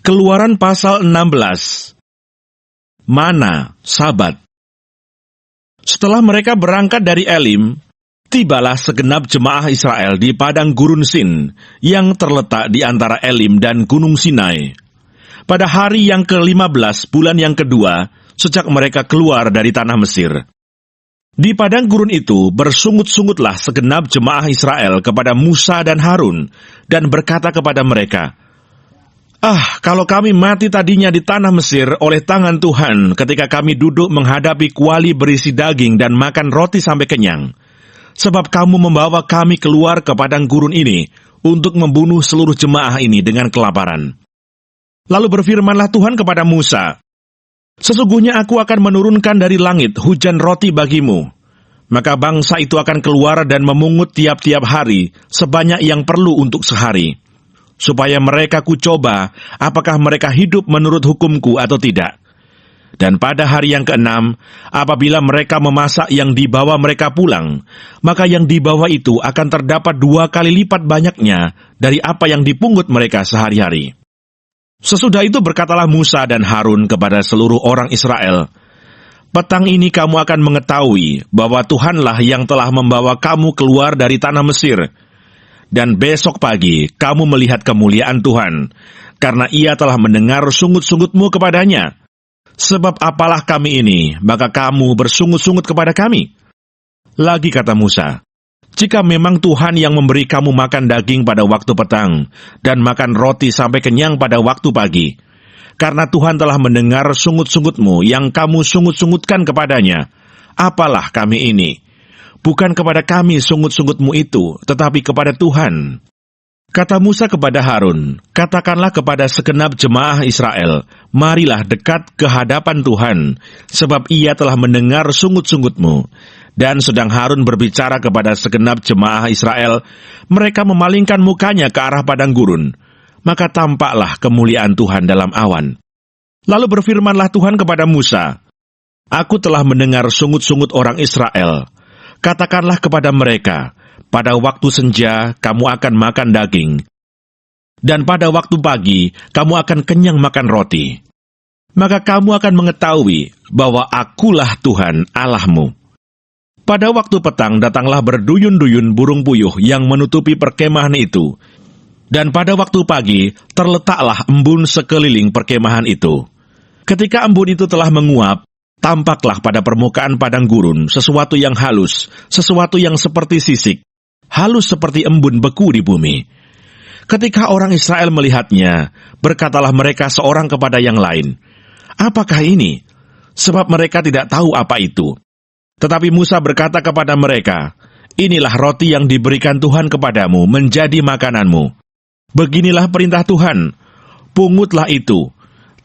Keluaran pasal 16. Mana, Sabat. Setelah mereka berangkat dari Elim, tibalah segenap jemaah Israel di padang gurun Sin yang terletak di antara Elim dan Gunung Sinai. Pada hari yang ke-15 bulan yang kedua, sejak mereka keluar dari tanah Mesir. Di padang gurun itu bersungut-sungutlah segenap jemaah Israel kepada Musa dan Harun, dan berkata kepada mereka, kalau kami mati tadinya di tanah Mesir oleh tangan Tuhan ketika kami duduk menghadapi kuali berisi daging dan makan roti sampai kenyang. Sebab kamu membawa kami keluar ke padang gurun ini untuk membunuh seluruh jemaah ini dengan kelaparan. Lalu berfirmanlah Tuhan kepada Musa, sesungguhnya aku akan menurunkan dari langit hujan roti bagimu. Maka bangsa itu akan keluar dan memungut tiap-tiap hari sebanyak yang perlu untuk sehari. Supaya mereka kucoba apakah mereka hidup menurut hukumku atau tidak. Dan pada hari yang ke-6, apabila mereka memasak yang dibawa mereka pulang, maka yang dibawa itu akan terdapat 2 kali lipat banyaknya dari apa yang dipungut mereka sehari-hari. Sesudah itu berkatalah Musa dan Harun kepada seluruh orang Israel, petang ini kamu akan mengetahui bahwa Tuhanlah yang telah membawa kamu keluar dari tanah Mesir. Dan besok pagi kamu melihat kemuliaan Tuhan, karena Ia telah mendengar sungut-sungutmu kepadanya. Sebab apalah kami ini, maka kamu bersungut-sungut kepada kami. Lagi kata Musa, jika memang Tuhan yang memberi kamu makan daging pada waktu petang, dan makan roti sampai kenyang pada waktu pagi, karena Tuhan telah mendengar sungut-sungutmu yang kamu sungut-sungutkan kepadanya, apalah kami ini? Bukan kepada kami sungut-sungutmu itu, tetapi kepada Tuhan. Kata Musa kepada Harun, katakanlah kepada segenap jemaah Israel, marilah dekat ke hadapan Tuhan, sebab Ia telah mendengar sungut-sungutmu. Dan sedang Harun berbicara kepada segenap jemaah Israel, mereka memalingkan mukanya ke arah padang gurun. Maka tampaklah kemuliaan Tuhan dalam awan. Lalu berfirmanlah Tuhan kepada Musa, aku telah mendengar sungut-sungut orang Israel. Katakanlah kepada mereka, pada waktu senja kamu akan makan daging, dan pada waktu pagi kamu akan kenyang makan roti. Maka kamu akan mengetahui bahwa akulah Tuhan Allahmu. Pada waktu petang datanglah berduyun-duyun burung puyuh yang menutupi perkemahan itu, dan pada waktu pagi terletaklah embun sekeliling perkemahan itu. Ketika embun itu telah menguap, tampaklah pada permukaan padang gurun sesuatu yang halus, sesuatu yang seperti sisik, halus seperti embun beku di bumi. Ketika orang Israel melihatnya, berkatalah mereka seorang kepada yang lain, apakah ini? Sebab mereka tidak tahu apa itu. Tetapi Musa berkata kepada mereka, inilah roti yang diberikan Tuhan kepadamu menjadi makananmu. Beginilah perintah Tuhan, pungutlah itu,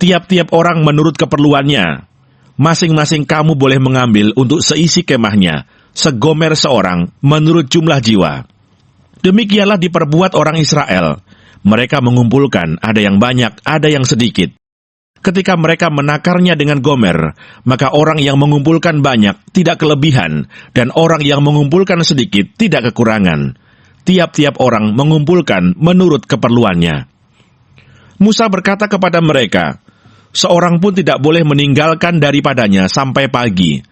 tiap-tiap orang menurut keperluannya. Masing-masing kamu boleh mengambil untuk seisi kemahnya, segomer seorang menurut jumlah jiwa. Demikianlah diperbuat orang Israel. Mereka mengumpulkan, ada yang banyak, ada yang sedikit. Ketika mereka menakarnya dengan gomer, maka orang yang mengumpulkan banyak tidak kelebihan, dan orang yang mengumpulkan sedikit tidak kekurangan. Tiap-tiap orang mengumpulkan menurut keperluannya. Musa berkata kepada mereka, seorang pun tidak boleh meninggalkan daripadanya sampai pagi.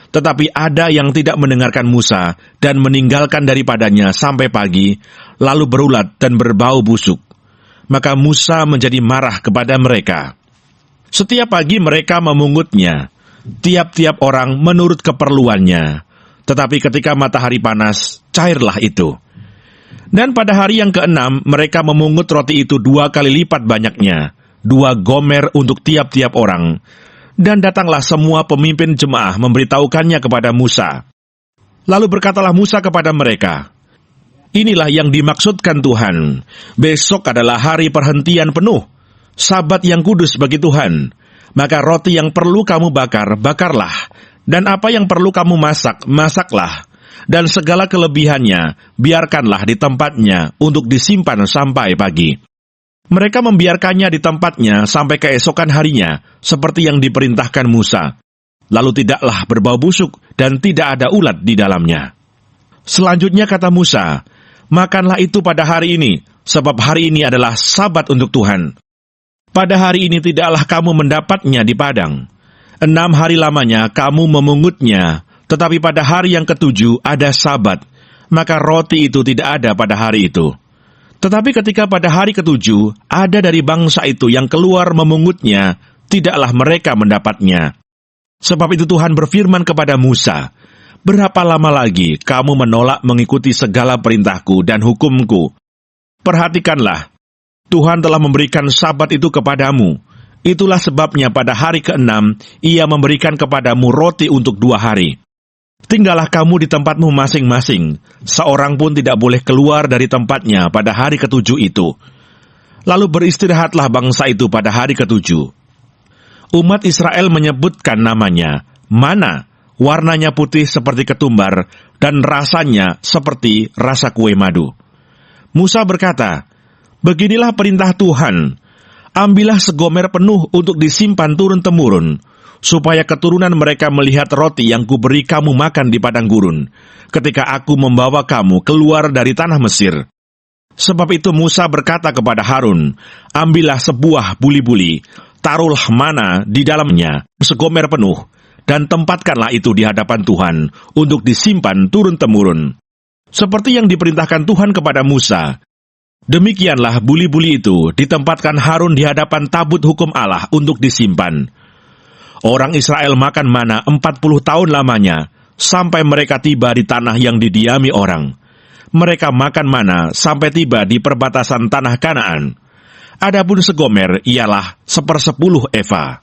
Tetapi ada yang tidak mendengarkan Musa dan meninggalkan daripadanya sampai pagi, lalu berulat dan berbau busuk. Maka Musa menjadi marah kepada mereka. Setiap pagi mereka memungutnya, tiap-tiap orang menurut keperluannya. Tetapi ketika matahari panas, cairlah itu. Dan pada hari yang ke-6, mereka memungut roti itu 2 kali lipat banyaknya, 2 gomer untuk tiap-tiap orang. Dan datanglah semua pemimpin jemaah memberitahukannya kepada Musa. Lalu berkatalah Musa kepada mereka, inilah yang dimaksudkan Tuhan. Besok adalah hari perhentian penuh, Sabat yang kudus bagi Tuhan. Maka roti yang perlu kamu bakar, bakarlah. Dan apa yang perlu kamu masak, masaklah. Dan segala kelebihannya, biarkanlah di tempatnya untuk disimpan sampai pagi. Mereka membiarkannya di tempatnya sampai keesokan harinya, seperti yang diperintahkan Musa. Lalu tidaklah berbau busuk dan tidak ada ulat di dalamnya. Selanjutnya kata Musa, makanlah itu pada hari ini, sebab hari ini adalah Sabat untuk Tuhan. Pada hari ini tidaklah kamu mendapatnya di padang. 6 hari lamanya kamu memungutnya, tetapi pada hari yang ke-7 ada Sabat, maka roti itu tidak ada pada hari itu. Tetapi ketika pada hari ke-7 ada dari bangsa itu yang keluar memungutnya, tidaklah mereka mendapatnya. Sebab itu Tuhan berfirman kepada Musa, "Berapa lama lagi kamu menolak mengikuti segala perintahku dan hukumku? Perhatikanlah, Tuhan telah memberikan Sabat itu kepadamu. Itulah sebabnya pada hari ke-6 Ia memberikan kepadamu roti untuk 2 hari. Tinggallah kamu di tempatmu masing-masing, seorang pun tidak boleh keluar dari tempatnya pada hari ke-7 itu. Lalu beristirahatlah bangsa itu pada hari ke-7. Umat Israel menyebutkan namanya Mana, warnanya putih seperti ketumbar, dan rasanya seperti rasa kue madu. Musa berkata, "Beginilah perintah Tuhan, ambillah segomer penuh untuk disimpan turun-temurun, supaya keturunan mereka melihat roti yang kuberi kamu makan di padang gurun, ketika aku membawa kamu keluar dari tanah Mesir." Sebab itu Musa berkata kepada Harun, "Ambillah sebuah buli-buli, taruhlah mana di dalamnya segomer penuh, dan tempatkanlah itu di hadapan Tuhan untuk disimpan turun-temurun." Seperti yang diperintahkan Tuhan kepada Musa, demikianlah buli-buli itu ditempatkan Harun di hadapan tabut hukum Allah untuk disimpan. Orang Israel makan mana 40 tahun lamanya, sampai mereka tiba di tanah yang didiami orang. Mereka makan mana sampai tiba di perbatasan tanah Kanaan. Adapun segomer ialah 1/10 eva.